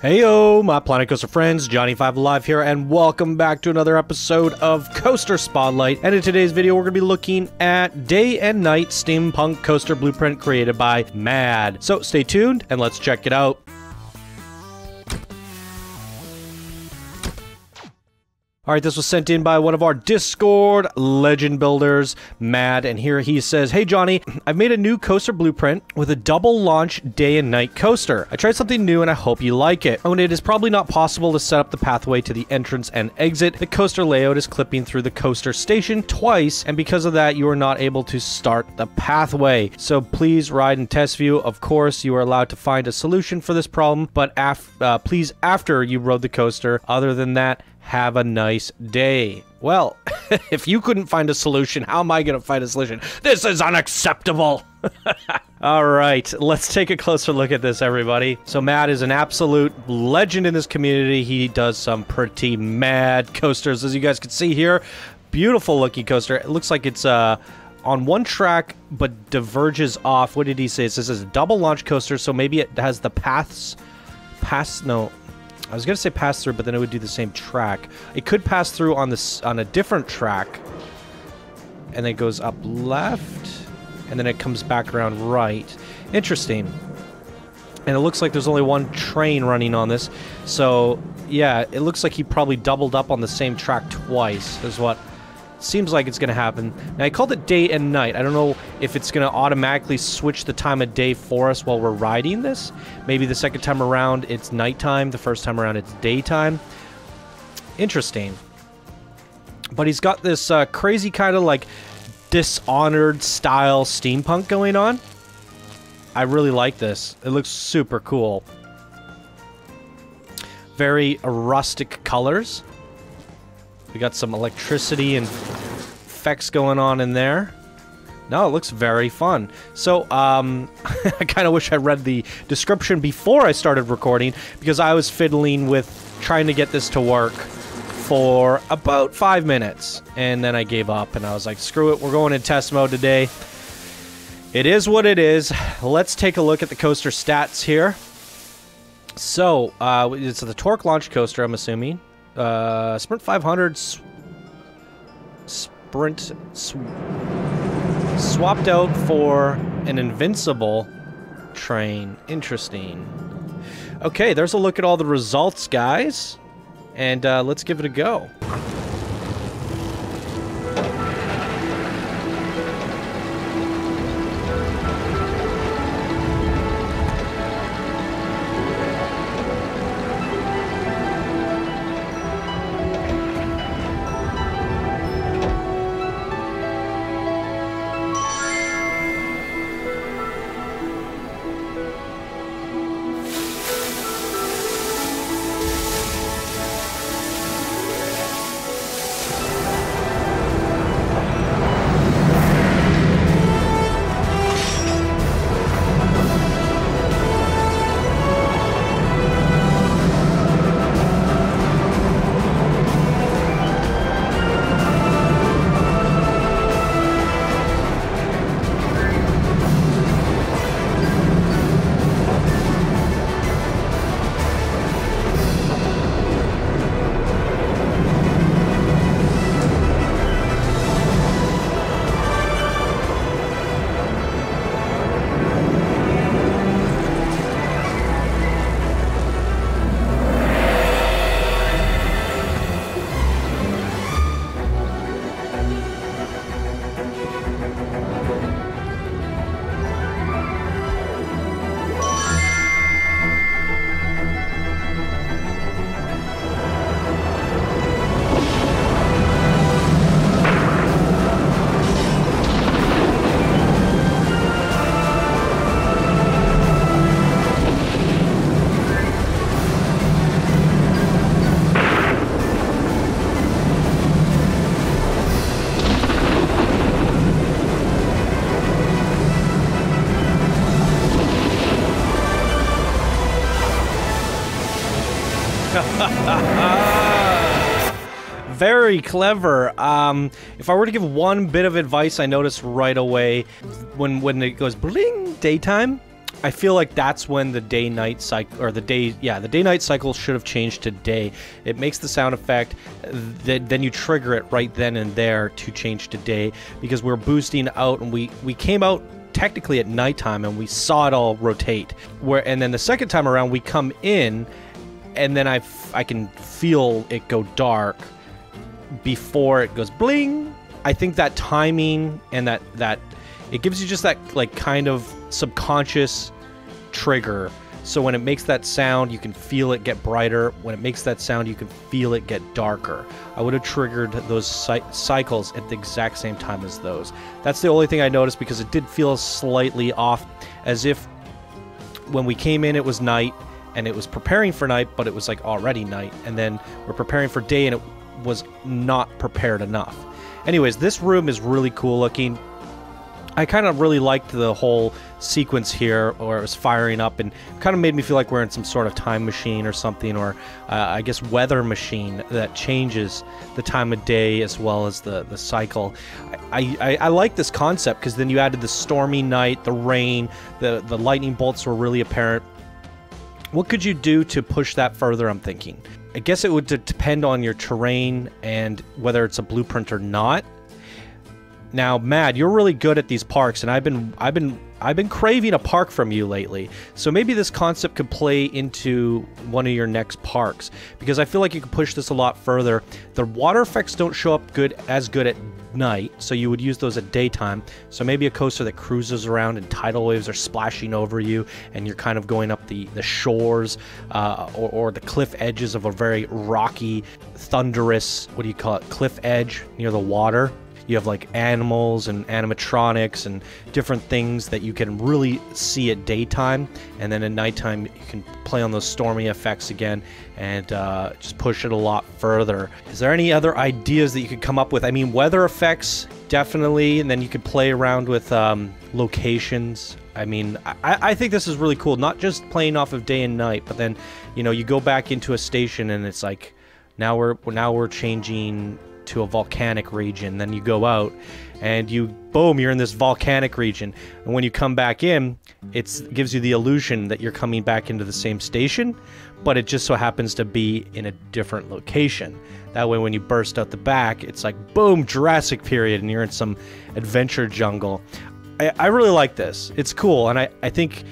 Heyo, my Planet Coaster friends, Johnny5 Alive here, and welcome back to another episode of Coaster Spotlight. And in today's video, we're going to be looking at Day and Night Steampunk Coaster Blueprint created by MAD. So stay tuned, and let's check it out. Alright, this was sent in by one of our Discord legend builders, Mad, and here he says, "Hey Johnny, I've made a new coaster blueprint with a double launch day and night coaster. I tried something new and I hope you like it. Oh, and it is probably not possible to set up the pathway to the entrance and exit. The coaster layout is clipping through the coaster station twice, and because of that, you are not able to start the pathway. So please ride and test view. Of course, you are allowed to find a solution for this problem, but please after you rode the coaster. Other than that, have a nice day." Well, if you couldn't find a solution, how am I going to find a solution? This is unacceptable! Alright, let's take a closer look at this, everybody. So Matt is an absolute legend in this community. He does some pretty mad coasters, as you guys can see here. Beautiful looking coaster. It looks like it's on one track, but diverges off. What did he say? It says it's a double launch coaster, so maybe it has the no. I was gonna say pass through, but then it would do the same track. It could pass through on a different track, and then it goes up left, and then it comes back around right. Interesting. And it looks like there's only one train running on this, so yeah, it looks like he probably doubled up on the same track twice, is what seems like it's gonna happen. Now, I called it day and night. I don't know if it's gonna automatically switch the time of day for us while we're riding this. Maybe the second time around it's nighttime, the first time around it's daytime. Interesting. But he's got this crazy kind of like Dishonored style steampunk going on. I really like this. It looks super cool. Very rustic colors. We got some electricity and effects going on in there. No, it looks very fun. So, I kind of wish I read the description before I started recording, because I was fiddling with trying to get this to work for about 5 minutes. And then I gave up, and I was like, screw it, we're going in test mode today. It is what it is. Let's take a look at the coaster stats here. So, it's the torque launch coaster, I'm assuming. Sprint 500 Sprint swapped out for an invincible train. Interesting. Okay, there's a look at all the results, guys. And let's give it a go. Very clever. If I were to give one bit of advice I noticed right away when it goes bling daytime, I feel like that's when the day-night cycle, or the day-night cycle should have changed to day. It makes the sound effect, then you trigger it right then and there to change to day, because we're boosting out, and we came out technically at nighttime, and we saw it all rotate. And then the second time around, we come in, and then I can feel it go dark before it goes bling. I think that timing and that it gives you just that like kind of subconscious trigger. So when it makes that sound, you can feel it get brighter. When it makes that sound, you can feel it get darker. I would have triggered those cycles at the exact same time as those. That's the only thing I noticed, because it did feel slightly off, as if when we came in it was night and it was preparing for night, but it was like already night, and then we're preparing for day and it was not prepared enough. Anyways, this room is really cool looking. I kind of really liked the whole sequence here, where it was firing up, and kind of made me feel like we're in some sort of time machine or something, or I guess weather machine that changes the time of day as well as the cycle. I like this concept, because then you added the stormy night, the rain, the lightning bolts were really apparent. What could you do to push that further, I'm thinking? I guess it would depend on your terrain and whether it's a blueprint or not. Now, Mad, you're really good at these parks, and I've been craving a park from you lately. So maybe this concept could play into one of your next parks, because I feel like you could push this a lot further. The water effects don't show up as good at night, so you would use those at daytime. So maybe a coaster that cruises around and tidal waves are splashing over you, and you're kind of going up the shores or the cliff edges of a very rocky, thunderous, what do you call it, cliff edge near the water. You have like animals and animatronics and different things that you can really see at daytime, and then at nighttime you can play on those stormy effects again and just push it a lot further. Is there any other ideas that you could come up with? I mean, weather effects, definitely, and then you could play around with locations. I mean, I think this is really cool, not just playing off of day and night, but then, you know, you go back into a station and it's like, now we're changing to a volcanic region. Then you go out and boom, you're in this volcanic region, and when you come back in, it gives you the illusion that you're coming back into the same station, but it just so happens to be in a different location. That way when you burst out the back, it's like boom, Jurassic period, and you're in some adventure jungle. I really like this. It's cool, and I think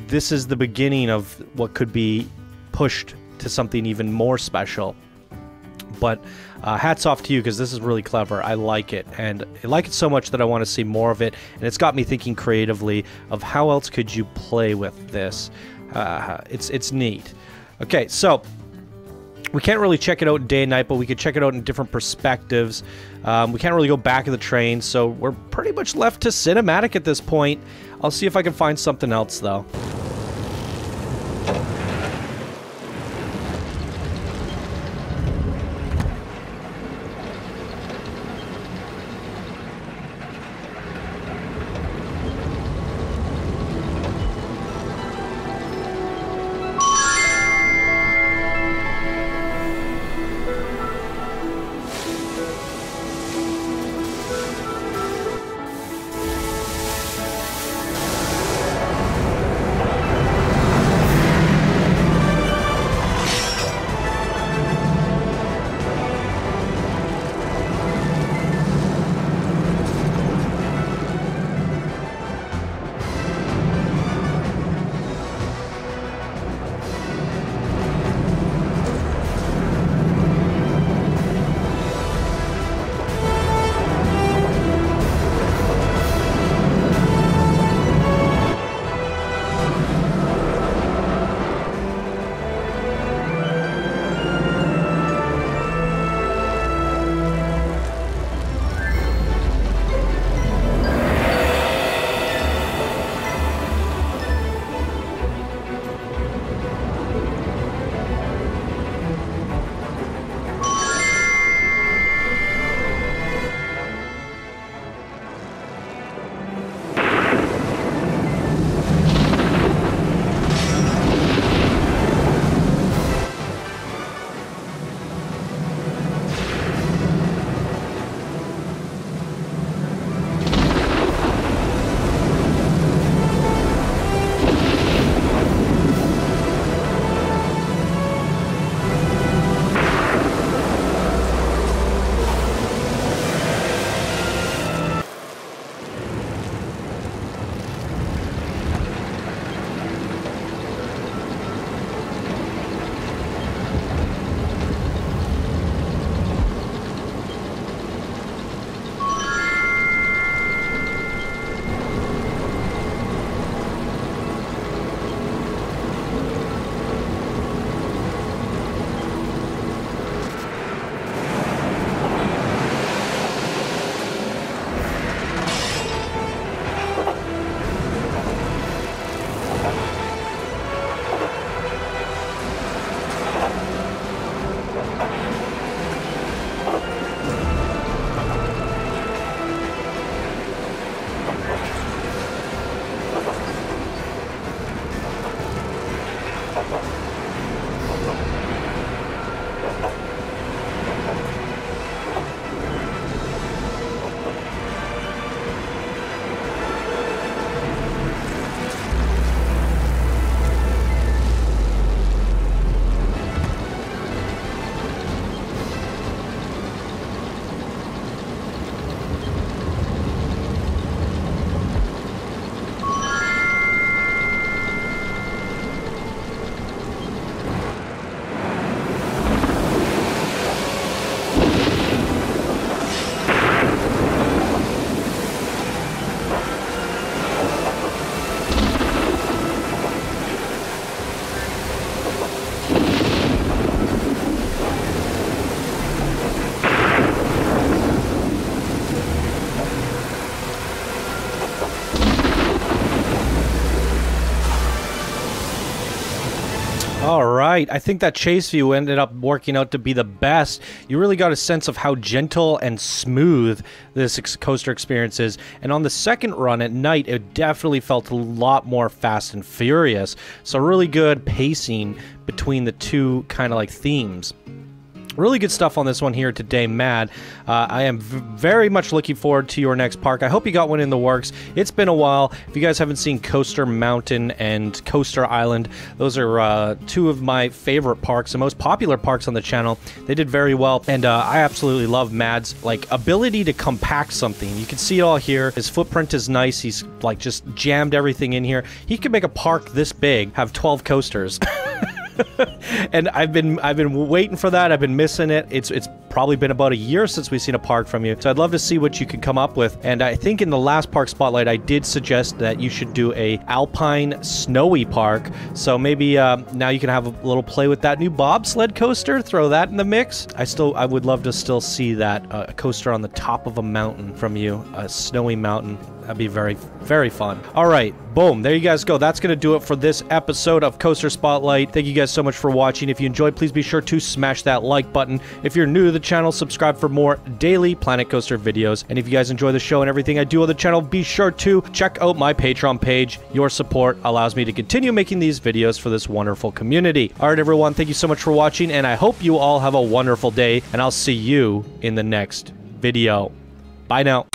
this is the beginning of what could be pushed to something even more special. But hats off to you, because this is really clever. I like it, and I like it so much that I want to see more of it, and it's got me thinking creatively of how else could you play with this. It's neat. Okay, so we can't really check it out day and night, but we could check it out in different perspectives. We can't really go back of the train, so we're pretty much left to cinematic at this point. I'll see if I can find something else, though. right. I think that chase view ended up working out to be the best. You really got a sense of how gentle and smooth this coaster experience is. And on the second run at night, it definitely felt a lot more fast and furious. So really good pacing between the two kind of like themes. Really good stuff on this one here today, Mad. I am very much looking forward to your next park. I hope you got one in the works. It's been a while. If you guys haven't seen Coaster Mountain and Coaster Island, those are two of my favorite parks, the most popular parks on the channel. They did very well, and I absolutely love Mad's like ability to compact something. You can see it all here. His footprint is nice. He's like just jammed everything in here. He could make a park this big, have 12 coasters. And I've been waiting for that. I've been missing it. It's probably been about a year since we've seen a park from you. So I'd love to see what you can come up with. And I think in the last park spotlight, I did suggest that you should do a alpine snowy park. So maybe now you can have a little play with that new bobsled coaster. Throw that in the mix. I would love to still see that coaster on the top of a mountain from you, a snowy mountain. That'd be very, very fun. All right, boom. There you guys go. That's going to do it for this episode of Coaster Spotlight. Thank you guys so much for watching. If you enjoyed, please be sure to smash that like button. If you're new to the channel, subscribe for more daily Planet Coaster videos. And if you guys enjoy the show and everything I do on the channel, be sure to check out my Patreon page. Your support allows me to continue making these videos for this wonderful community. All right, everyone. Thank you so much for watching, and I hope you all have a wonderful day, and I'll see you in the next video. Bye now.